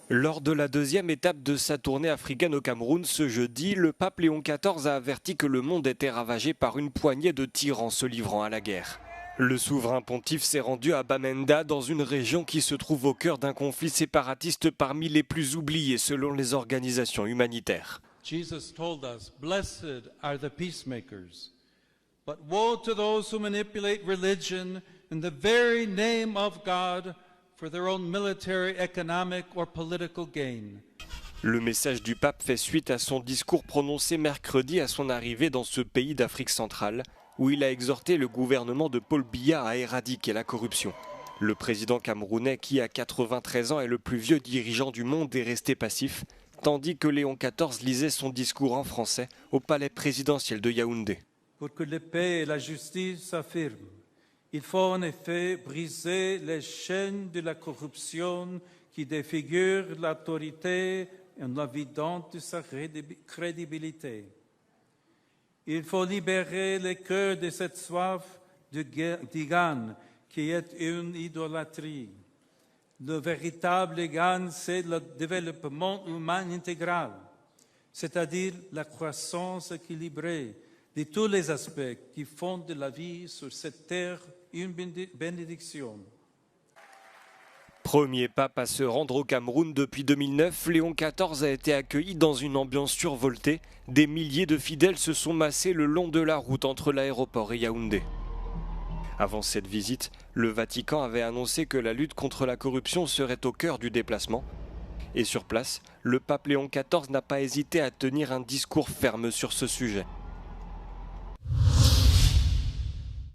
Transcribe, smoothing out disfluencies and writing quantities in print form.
Lors de la deuxième étape de sa tournée africaine au Cameroun ce jeudi, le pape Léon XIV a averti que le monde était ravagé par une poignée de tyrans se livrant à la guerre. Le souverain pontife s'est rendu à Bamenda, dans une région qui se trouve au cœur d'un conflit séparatiste parmi les plus oubliés selon les organisations humanitaires. Jesus told us, "Blessed are the peacemakers, but woe to those who manipulate religion in the very name of God for their own military, economic or political gain." Le message du pape fait suite à son discours prononcé mercredi à son arrivée dans ce pays d'Afrique centrale, où il a exhorté le gouvernement de Paul Biya à éradiquer la corruption. Le président camerounais, qui a 93 ans, est le plus vieux dirigeant du monde, est resté passif, tandis que Léon XIV lisait son discours en français au palais présidentiel de Yaoundé. Pour que la paix et la justice s'affirment, il faut en effet briser les chaînes de la corruption qui défigurent l'autorité en la vidant de sa crédibilité. Il faut libérer les cœurs de cette soif de gain qui est une idolâtrie. Le véritable gain, c'est le développement humain intégral, c'est-à-dire la croissance équilibrée de tous les aspects qui font de la vie sur cette terre une bénédiction. Premier pape à se rendre au Cameroun depuis 2009, Léon XIV a été accueilli dans une ambiance survoltée. Des milliers de fidèles se sont massés le long de la route entre l'aéroport et Yaoundé. Avant cette visite, le Vatican avait annoncé que la lutte contre la corruption serait au cœur du déplacement. Et sur place, le pape Léon XIV n'a pas hésité à tenir un discours ferme sur ce sujet.